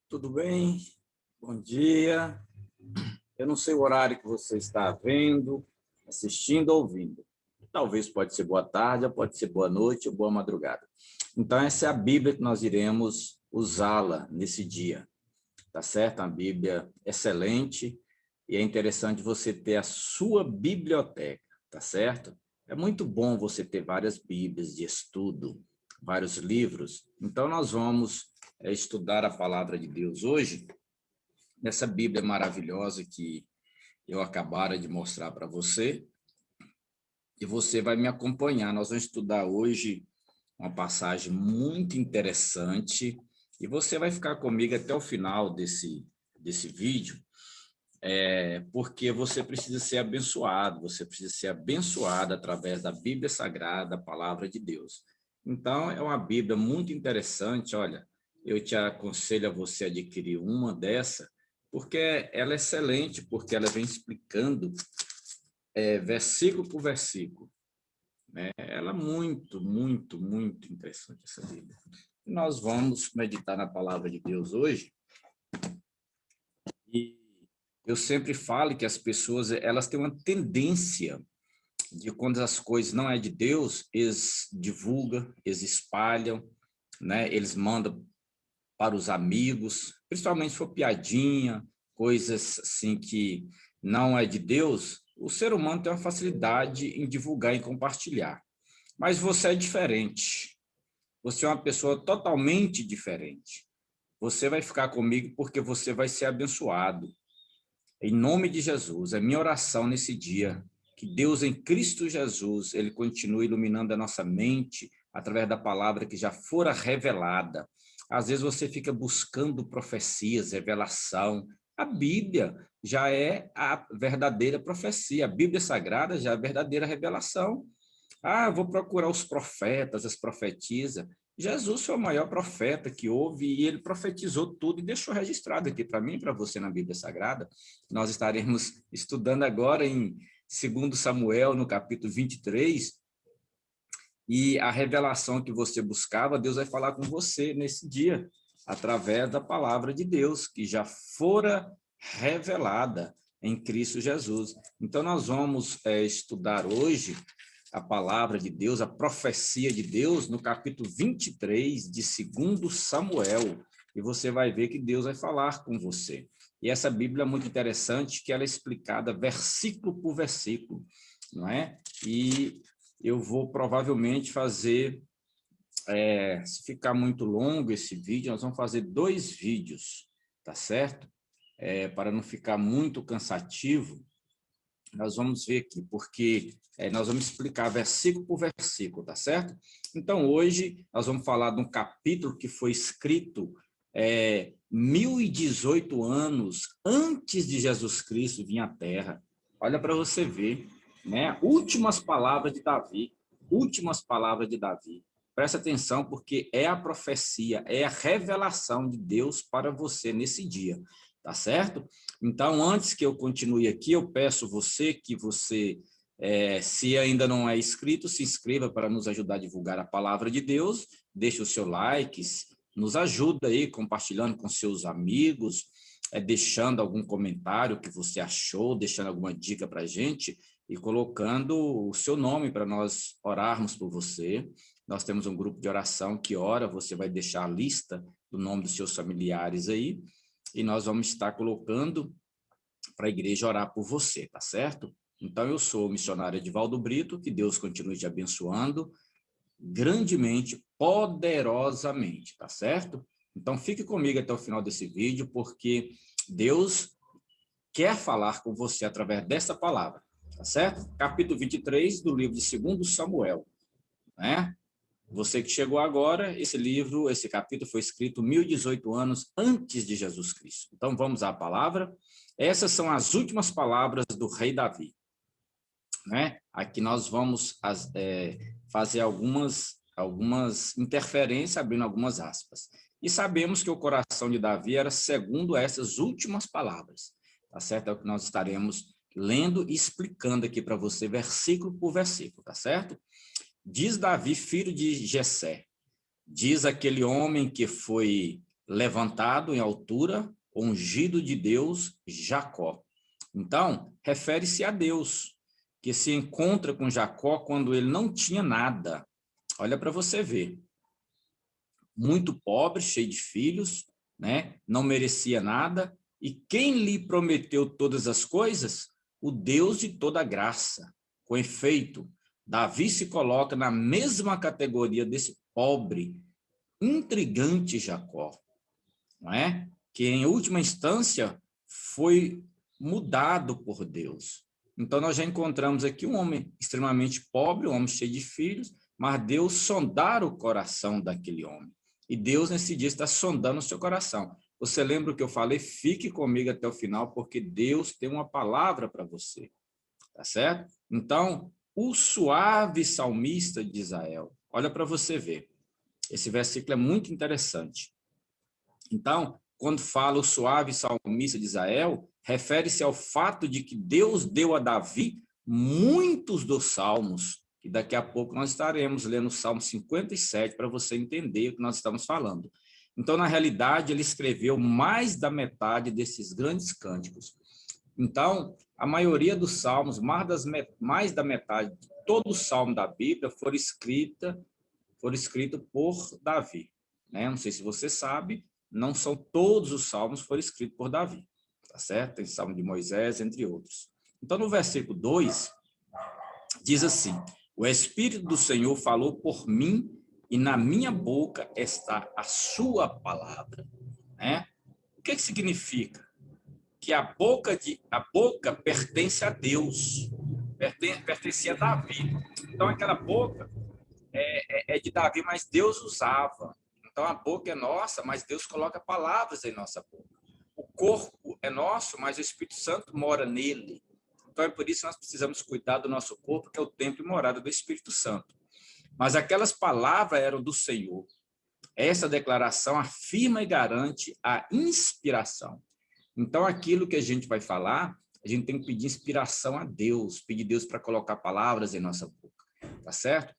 Tudo bem? Bom dia. Eu não sei o horário que você está vendo, assistindo ou ouvindo. Talvez pode ser boa tarde, ou pode ser boa noite ou boa madrugada. Então, essa é a Bíblia que nós iremos usá-la nesse dia, tá certo? Uma Bíblia excelente e é interessante você ter a sua biblioteca, tá certo? É muito bom você ter várias Bíblias de estudo, vários livros. Então, nós vamos estudar a palavra de Deus hoje nessa Bíblia maravilhosa que eu acabara de mostrar para você, e você vai me acompanhar. Nós vamos estudar hoje uma passagem muito interessante, e você vai ficar comigo até o final desse vídeo, porque você precisa ser abençoado, você precisa ser abençoado através da Bíblia Sagrada, a palavra de Deus. Então, é uma Bíblia muito interessante, olha, eu te aconselho a você adquirir uma dessa, porque ela é excelente, porque ela vem explicando versículo por versículo, né? Ela é muito, muito, muito interessante, essa Bíblia. Nós vamos meditar na palavra de Deus hoje, e eu sempre falo que as pessoas elas têm uma tendência de, quando as coisas não é de Deus, eles divulgam, eles espalham, né? Eles mandam para os amigos, principalmente se for piadinha, coisas assim que não é de Deus. O ser humano tem uma facilidade em divulgar e compartilhar. Mas você é diferente. Você é uma pessoa totalmente diferente. Você vai ficar comigo porque você vai ser abençoado. Em nome de Jesus, é minha oração nesse dia, que Deus em Cristo Jesus, ele continue iluminando a nossa mente através da palavra que já fora revelada. Às vezes você fica buscando profecias, revelação. A Bíblia já é a verdadeira profecia, a Bíblia Sagrada já é a verdadeira revelação. Ah, vou procurar os profetas, as profetisas. Jesus foi o maior profeta que houve e ele profetizou tudo e deixou registrado aqui para mim e para você na Bíblia Sagrada. Nós estaremos estudando agora em 2 Samuel, no capítulo 23, e a revelação que você buscava, Deus vai falar com você nesse dia, através da palavra de Deus, que já fora revelada em Cristo Jesus. Então, nós vamos estudar hoje a palavra de Deus, a profecia de Deus, no capítulo 23 de 2 Samuel, e você vai ver que Deus vai falar com você. E essa Bíblia é muito interessante, que ela é explicada versículo por versículo, não é? E eu vou provavelmente fazer, se ficar muito longo esse vídeo, nós vamos fazer 2 vídeos, tá certo? Para não ficar muito cansativo, nós vamos ver aqui, porque nós vamos explicar versículo por versículo, tá certo? Então, hoje, nós vamos falar de um capítulo que foi escrito 1018 anos antes de Jesus Cristo vir à Terra. Olha para você ver, né? Últimas palavras de Davi, últimas palavras de Davi. Presta atenção, porque é a profecia, é a revelação de Deus para você nesse dia, tá certo? Então, antes que eu continue aqui, eu peço você que você, se ainda não é inscrito, se inscreva para nos ajudar a divulgar a palavra de Deus, deixe o seu like, nos ajuda aí compartilhando com seus amigos, deixando algum comentário que você achou, deixando alguma dica para a gente e colocando o seu nome para nós orarmos por você. Nós temos um grupo de oração que ora, você vai deixar a lista do nome dos seus familiares aí, e nós vamos estar colocando para a igreja orar por você, tá certo? Então, eu sou o missionário Edivaldo Brito, que Deus continue te abençoando grandemente, poderosamente, tá certo? Então, fique comigo até o final desse vídeo, porque Deus quer falar com você através dessa palavra, tá certo? Capítulo 23 do livro de 2 Samuel, né? Você que chegou agora, esse livro, esse capítulo foi escrito 1018 anos antes de Jesus Cristo. Então, vamos à palavra. Essas são as últimas palavras do rei Davi, né? Aqui nós vamos fazer algumas interferências, abrindo algumas aspas. E sabemos que o coração de Davi era segundo essas últimas palavras, tá certo? É o que nós estaremos lendo e explicando aqui para você, versículo por versículo, tá certo? Diz Davi, filho de Jessé, diz aquele homem que foi levantado em altura, ungido de Deus, Jacó. Então, refere-se a Deus, que se encontra com Jacó quando ele não tinha nada. Olha para você ver. Muito pobre, cheio de filhos, né? Não merecia nada. E quem lhe prometeu todas as coisas? O Deus de toda graça. Com efeito, Davi se coloca na mesma categoria desse pobre, intrigante Jacó, não é? Que em última instância foi mudado por Deus. Então nós já encontramos aqui um homem extremamente pobre, um homem cheio de filhos, mas Deus sondar o coração daquele homem. E Deus nesse dia está sondando o seu coração. Você lembra o que eu falei? Fique comigo até o final, porque Deus tem uma palavra para você. Tá certo? Então, o suave salmista de Israel. Olha para você ver. Esse versículo é muito interessante. Então, quando fala o suave salmista de Israel, refere-se ao fato de que Deus deu a Davi muitos dos salmos, e daqui a pouco nós estaremos lendo o Salmo 57 para você entender o que nós estamos falando. Então, na realidade, ele escreveu mais da metade desses grandes cânticos. Então, a maioria dos salmos, mais da metade de todo o salmo da Bíblia foram escritos por Davi. Né? Não sei se você sabe, não são todos os salmos foram escritos por Davi, tá certo? Tem salmo de Moisés, entre outros. Então, no versículo 2, diz assim: o Espírito do Senhor falou por mim e na minha boca está a sua palavra. Né? O que significa? Que a boca pertence a Deus, pertencia a Davi. Então, aquela boca é de Davi, mas Deus usava. Então, a boca é nossa, mas Deus coloca palavras em nossa boca. O corpo é nosso, mas o Espírito Santo mora nele. Então, é por isso que nós precisamos cuidar do nosso corpo, que é o templo e morada do Espírito Santo. Mas aquelas palavras eram do Senhor. Essa declaração afirma e garante a inspiração. Então, aquilo que a gente vai falar, a gente tem que pedir inspiração a Deus, pedir Deus para colocar palavras em nossa boca, tá certo?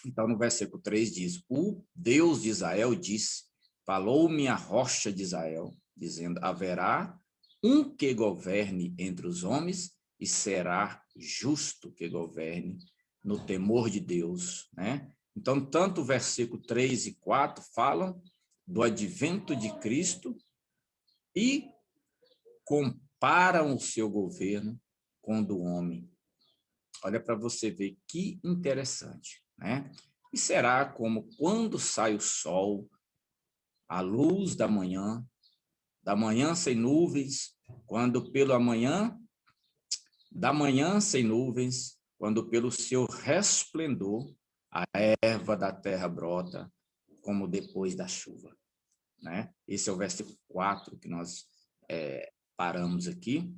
Então, no versículo 3 diz: o Deus de Israel disse, falou-me a rocha de Israel, dizendo, haverá um que governe entre os homens e será justo que governe no temor de Deus, né? Então, tanto o versículo 3 e 4 falam do advento de Cristo e comparam o seu governo com o do homem. Olha para você ver que interessante, né? E será como quando sai o sol, a luz da manhã sem nuvens, quando pelo amanhã, da manhã sem nuvens, quando pelo seu resplendor a erva da terra brota, como depois da chuva, né? Esse é o versículo 4 que nós paramos aqui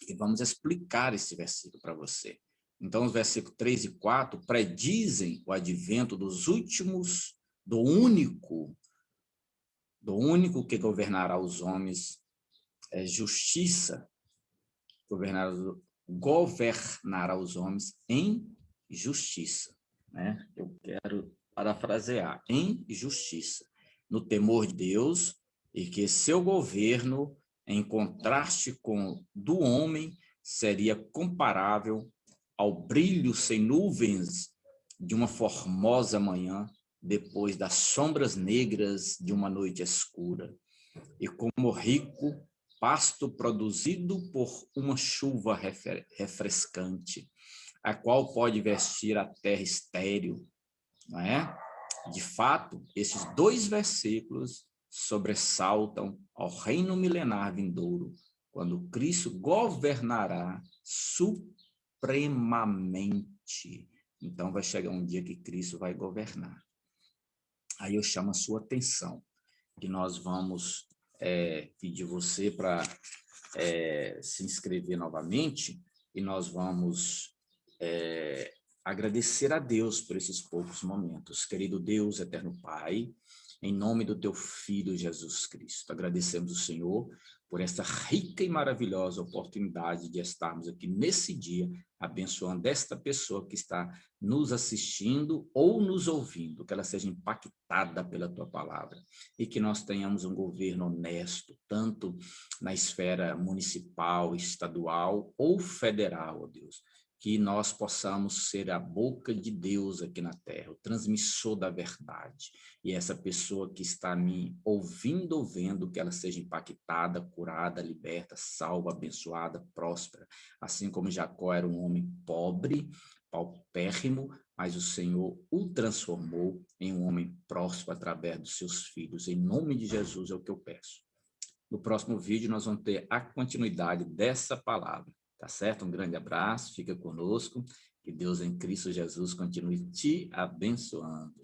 e vamos explicar esse versículo para você. Então, os versículos 3 e 4 predizem o advento dos últimos, do único que governará os homens, justiça, governará os homens em justiça. Né? Eu quero parafrasear, em justiça, no temor de Deus, e que seu governo, em contraste com do homem, seria comparável ao brilho sem nuvens de uma formosa manhã, depois das sombras negras de uma noite escura, e como rico pasto produzido por uma chuva refrescante, a qual pode vestir a terra estéril, não é? De fato, esses dois versículos sobressaltam ao reino milenar vindouro, quando Cristo governará supremamente. Então, vai chegar um dia que Cristo vai governar. Aí eu chamo a sua atenção, que nós vamos pedir você para se inscrever novamente, e nós vamos agradecer a Deus por esses poucos momentos. Querido Deus, eterno Pai, em nome do teu Filho Jesus Cristo, agradecemos o Senhor por essa rica e maravilhosa oportunidade de estarmos aqui nesse dia, abençoando esta pessoa que está nos assistindo ou nos ouvindo, que ela seja impactada pela tua palavra e que nós tenhamos um governo honesto, tanto na esfera municipal, estadual ou federal, ó Deus, que nós possamos ser a boca de Deus aqui na terra, o transmissor da verdade. E essa pessoa que está me ouvindo ou vendo, que ela seja impactada, curada, liberta, salva, abençoada, próspera. Assim como Jacó era um homem pobre, paupérrimo, mas o Senhor o transformou em um homem próspero através dos seus filhos. Em nome de Jesus é o que eu peço. No próximo vídeo nós vamos ter a continuidade dessa palavra. Tá certo? Um grande abraço, fica conosco. Que Deus em Cristo Jesus continue te abençoando.